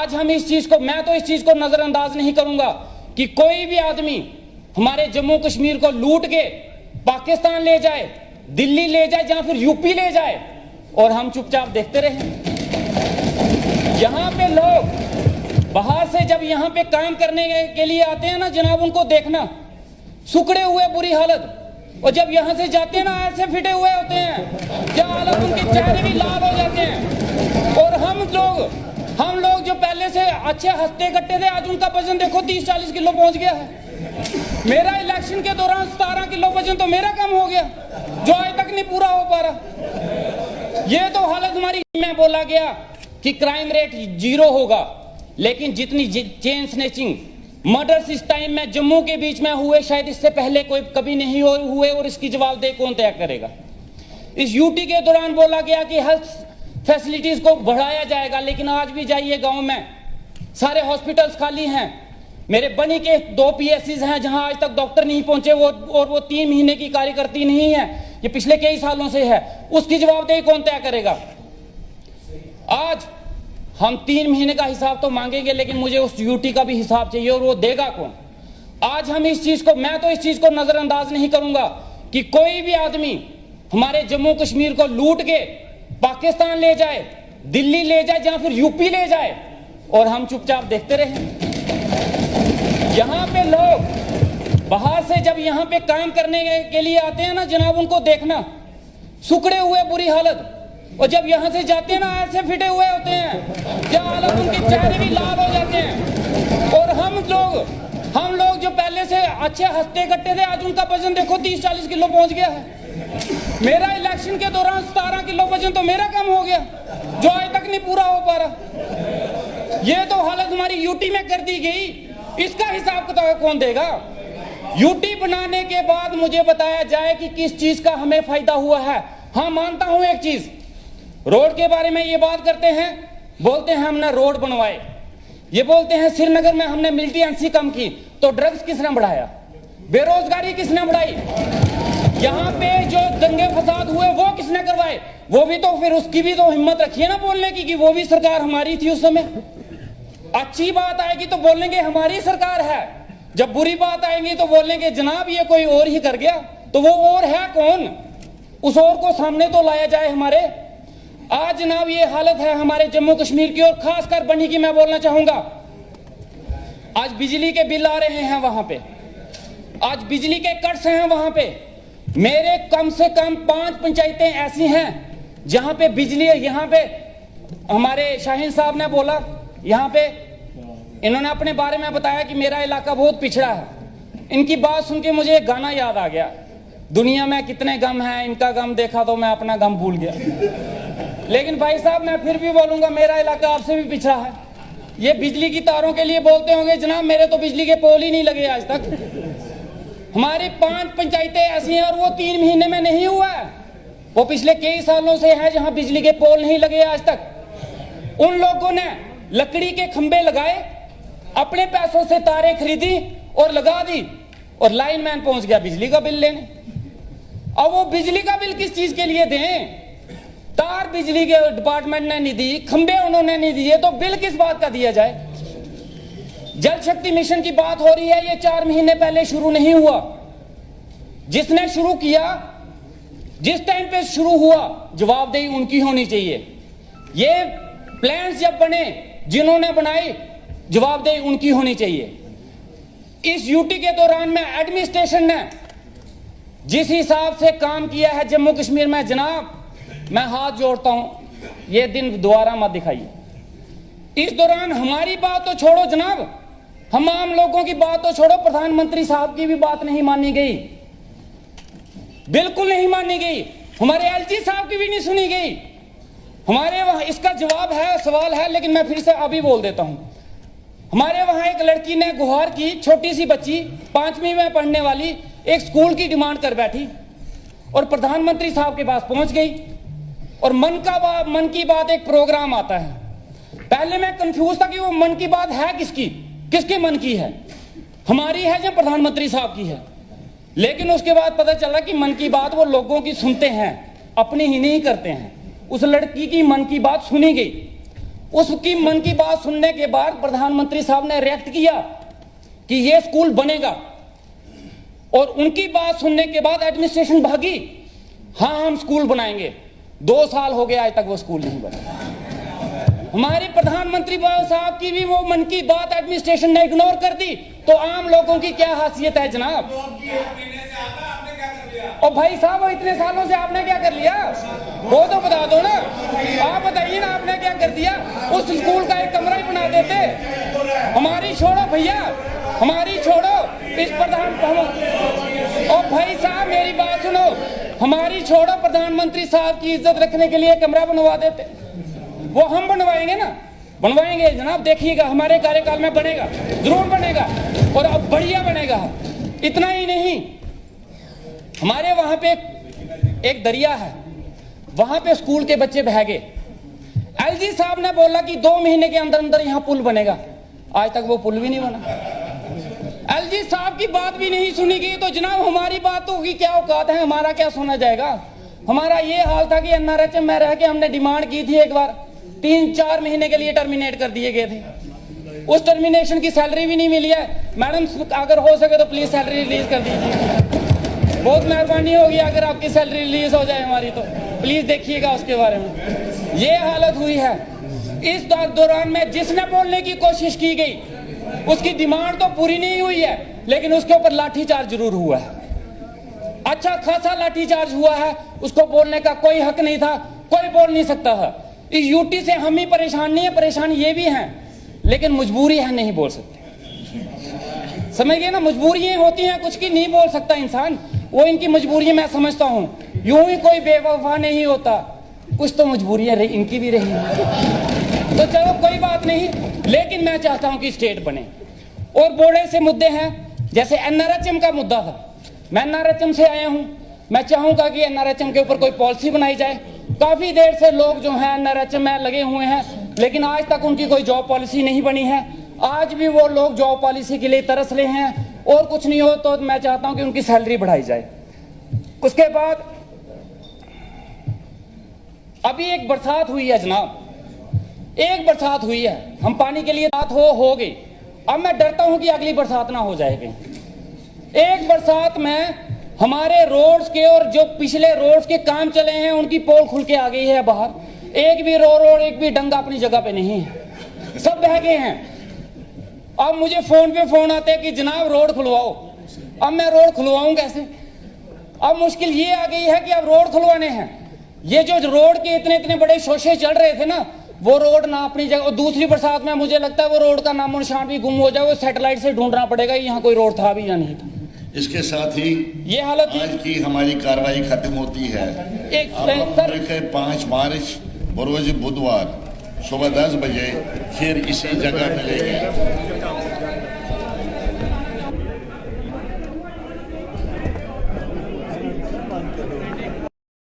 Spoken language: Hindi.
आज हम इस चीज को, मैं तो इस चीज को नजरअंदाज नहीं करूंगा कि कोई भी आदमी हमारे जम्मू कश्मीर को लूट के पाकिस्तान ले जाए, दिल्ली ले जाए या फिर यूपी ले जाए और हम चुपचाप देखते रहे। यहां पे लोग बाहर से जब यहां पे काम करने के लिए आते हैं ना जनाब, उनको देखना सुखड़े हुए बुरी हालत, और जब यहां से जाते हैं ना ऐसे फिटे हुए होते हैं, क्या हालत, उनके चेहरे भी लाल हो जाते हैं। और हम लोग जो पहले से अच्छे हंसते कट्टे थे, आज उनका वजन देखो 30-40 किलो पहुंच गया है। मेरा इलेक्शन के दौरान 17 किलो वजन तो मेरा कम हो गया, जो आज तक नहीं पूरा हो पा रहा। ये तो हालत हमारी। में बोला गया कि क्राइम रेट 0 होगा, लेकिन जितनी चेन स्नैचिंग मर्डर्स इस टाइम में जम्मू के बीच में हुए, शायद इससे पहले कोई कभी नहीं हुए, और इसकी जवाबदेही कौन तय करेगा। इस यूटी के दौरान बोला गया कि हेल्थ फैसिलिटीज को बढ़ाया जाएगा, लेकिन आज भी जाइए गांव में सारे हॉस्पिटल्स खाली हैं। मेरे बनी के 2 PSCs हैं जहां आज तक डॉक्टर नहीं पहुंचे, वो 3 महीने की कार्यकर्ती नहीं है, ये पिछले कई सालों से है। उसकी जवाबदेही कौन तय करेगा। आज हम 3 महीने का हिसाब तो मांगेंगे, लेकिन मुझे उस यूटी का भी हिसाब चाहिए, और वो देगा कौन। आज हम इस चीज को, मैं तो इस चीज को नजरअंदाज नहीं करूंगा कि कोई भी आदमी हमारे जम्मू कश्मीर को लूट के पाकिस्तान ले जाए, दिल्ली ले जाए या फिर यूपी ले जाए और हम चुपचाप देखते रहे। यहां पे लोग बाहर से जब यहां पे काम करने के लिए आते हैं ना जनाब, उनको देखना सुखड़े हुए बुरी हालत, और जब यहां से जाते हैं ना ऐसे फिटे हुए होते हैं, क्या हालत, उनके चेहरे भी लाल हो जाते हैं। और हम लोग जो पहले से अच्छे हंसते कट्टे थे, आज उनका वजन देखो 30-40 किलो पहुंच गया है। मेरा इलेक्शन के दौरान 17 किलो वजन तो मेरा कम हो गया, जो आज तक नहीं पूरा हो पा रहा। ये तो हालत हमारी यूटी में कर दी गई, इसका हिसाब किताब कौन देगा। यूटी बनाने के बाद मुझे बताया जाए कि किस चीज का हमें फायदा हुआ है। हाँ, मानता हूं एक चीज, रोड के बारे में ये बात करते हैं, बोलते हैं हमने रोड बनवाए, ये बोलते हैं श्रीनगर में हमने मिलिटेंसी कम की, तो ड्रग्स किसने बढ़ाया, बेरोजगारी किसने बढ़ाई, यहाँ पे जो दंगे फसाद हुए वो किसने करवाए। वो भी तो फिर उसकी भी तो हिम्मत रखिए ना बोलने की कि वो भी सरकार हमारी थी उस समय। अच्छी बात आएगी तो बोलेंगे हमारी सरकार है, जब बुरी बात आएगी तो बोलेंगे जनाब ये कोई और ही कर गया। तो वो और है कौन, उस और को सामने तो लाया जाए हमारे। आज जनाब ये हालत है हमारे जम्मू कश्मीर की, और खासकर बनी की मैं बोलना चाहूंगा। आज बिजली के बिल आ रहे हैं वहां पे, आज बिजली के कट्स हैं वहां पे। मेरे कम से कम 5 पंचायतें ऐसी हैं जहां पे बिजली, यहाँ पे हमारे शाहीन साहब ने बोला, यहाँ पे इन्होंने अपने बारे में बताया कि मेरा इलाका बहुत पिछड़ा है। इनकी बात सुन के मुझे एक गाना याद आ गया, दुनिया में कितने गम हैं, इनका गम देखा तो मैं अपना गम भूल गया। लेकिन भाई साहब मैं फिर भी बोलूंगा, मेरा इलाका आपसे भी पिछड़ा है। ये बिजली की तारों के लिए बोलते होंगे जनाब, मेरे तो बिजली के पोल ही नहीं लगे आज तक। हमारी 5 पंचायतें ऐसी हैं और वो 3 महीने में नहीं हुआ है, वो पिछले कई सालों से है जहां बिजली के पोल नहीं लगे आज तक। उन लोगों ने लकड़ी के खंबे लगाए, अपने पैसों से तारें खरीदी और लगा दी, और लाइनमैन पहुंच गया बिजली का बिल लेने। अब वो बिजली का बिल किस चीज के लिए दें, तार बिजली के डिपार्टमेंट ने नहीं दी, खंबे उन्होंने नहीं दिए, तो बिल किस बात का दिया जाए। जल शक्ति मिशन की बात हो रही है, ये 4 महीने पहले शुरू नहीं हुआ। जिसने शुरू किया, जिस टाइम पे शुरू हुआ, जवाबदेही उनकी होनी चाहिए। ये प्लान्स जब बने, जिन्होंने बनाई, जवाबदेही उनकी होनी चाहिए। इस यूटी के दौरान में एडमिनिस्ट्रेशन ने जिस हिसाब से काम किया है जम्मू कश्मीर में, जनाब मैं हाथ जोड़ता हूं, ये दिन दोबारा मत दिखाइए। इस दौरान हमारी बात तो छोड़ो जनाब, हम आम लोगों की बात तो छोड़ो, प्रधानमंत्री साहब की भी बात नहीं मानी गई, बिल्कुल नहीं मानी गई। हमारे एलजी साहब की भी नहीं सुनी गई। हमारे वहां इसका जवाब है, सवाल है, लेकिन मैं फिर से अभी बोल देता हूं। हमारे वहां एक लड़की ने गुहार की, छोटी सी बच्ची 5वीं में पढ़ने वाली, एक स्कूल की डिमांड कर बैठी और प्रधानमंत्री साहब के पास पहुंच गई। और मन की बात एक प्रोग्राम आता है। पहले मैं कंफ्यूज था कि वो मन की बात है किसकी, किसके मन की है, हमारी है या प्रधानमंत्री साहब की है। लेकिन उसके बाद पता चला कि मन की बात वो लोगों की सुनते हैं, अपनी ही नहीं करते हैं। उस लड़की की मन की बात सुनी गई उसकी मन की बात सुनने के बाद प्रधानमंत्री साहब ने रिएक्ट किया कि ये स्कूल बनेगा, और उनकी बात सुनने के बाद एडमिनिस्ट्रेशन भागी, हाँ हम स्कूल बनाएंगे। 2 साल हो गया आज तक वो स्कूल नहीं बना। हमारे प्रधानमंत्री साहब की भी वो मन की बात एडमिनिस्ट्रेशन ने इग्नोर कर दी, तो आम लोगों की क्या हैसियत है जनाब? और भाई साहब वो इतने सालों से आपने क्या कर लिया वो तो बता दो ना। आप बताइए ना आपने क्या कर दिया? उस स्कूल का एक कमरा ही बना देते। हमारी छोड़ो भैया, हमारी छोड़ो, इस प्रधान। और भाई साहब मेरी बात सुनो, हमारी छोड़ो, प्रधानमंत्री साहब की इज्जत रखने के लिए कमरा बनवा देते। वो हम बनवाएंगे ना, बनवाएंगे जनाब, देखिएगा हमारे कार्यकाल में बनेगा, जरूर बनेगा, और अब बढ़िया बनेगा। इतना ही नहीं, हमारे वहां पे एक दरिया है, वहां पे स्कूल के बच्चे बह गए। एलजी साहब ने बोला कि 2 महीने के अंदर अंदर यहाँ पुल बनेगा, आज तक वो पुल भी नहीं बना। एलजी साहब की बात भी नहीं सुनी गई, तो जनाब हमारी बातों की क्या औकात है, हमारा क्या सुना जाएगा? हमारा ये हाल था कि एनआरएचएम में रह के हमने डिमांड की थी, एक बार 3-4 महीने के लिए टर्मिनेट कर दिए गए थे। उस टर्मिनेशन की सैलरी भी नहीं मिली है। मैडम अगर हो सके तो प्लीज सैलरी रिलीज कर दीजिए, बहुत मेहरबानी होगी। अगर आपकी सैलरी रिलीज हो जाए हमारी तो प्लीज देखिएगा उसके बारे में। ये हालत हुई है। इस दौरान में जिसने बोलने की कोशिश की गई उसकी डिमांड तो पूरी नहीं हुई है, लेकिन उसके ऊपर लाठीचार्ज जरूर हुआ है, अच्छा खासा लाठीचार्ज हुआ है। उसको बोलने का कोई हक नहीं था, कोई बोल नहीं सकता था। इस यूटी से हम ही परेशान नहीं है, परेशान ये भी हैं, लेकिन मजबूरी है, नहीं बोल सकते। समझ गए ना, मजबूरियां होती हैं, कुछ की नहीं बोल सकता इंसान, वो इनकी मजबूरी मैं समझता हूँ। यूं ही कोई बेवफा नहीं होता, कुछ तो मजबूरियां इनकी भी रही हैं। तो चलो कोई बात नहीं, लेकिन मैं चाहता हूं कि स्टेट बने। और बड़े से मुद्दे हैं, जैसे एनआरएचएम का मुद्दा था। मैं एनआरएचएम से आया हूं, मैं चाहूंगा कि एनआरएचएम के ऊपर कोई पॉलिसी बनाई जाए। काफी देर से लोग जो हैं एनआरएचएम में लगे हुए हैं, लेकिन आज तक उनकी कोई जॉब पॉलिसी नहीं बनी है। आज भी वो लोग जॉब पॉलिसी के लिए तरस रहे हैं, और कुछ नहीं हो तो मैं चाहता हूं कि उनकी सैलरी बढ़ाई जाए। उसके बाद अभी एक बरसात हुई है जनाब, एक बरसात हुई है, हम पानी के लिए बात हो गई। अब मैं डरता हूं कि अगली बरसात ना हो जाएगी। एक बरसात में हमारे रोड्स के और जो पिछले रोड्स के काम चले हैं उनकी पोल खुल के आ गई है बाहर। एक भी रोड एक भी डंगा अपनी जगह पे नहीं है, सब बह गए हैं। अब मुझे फोन पे फोन आते हैं कि जनाब रोड खुलवाओ। अब मैं रोड खुलवाऊं कैसे? अब मुश्किल ये आ गई है कि अब रोड खुलवाने हैं। ये जो रोड के इतने इतने बड़े शोशे चल रहे थे ना, वो रोड ना अपनी जगह। और दूसरी बरसात में मुझे लगता है वो रोड का नामो निशान भी गुम हो जाए, वो सैटेलाइट से ढूंढना पड़ेगा यहाँ कोई रोड था भी या नहीं था। इसके साथ ही ये हालत आज की हमारी कार्रवाई खत्म होती है। 5 मार्च बरोज बुधवार सुबह 10 बजे फिर इसी जगह मिलेंगे।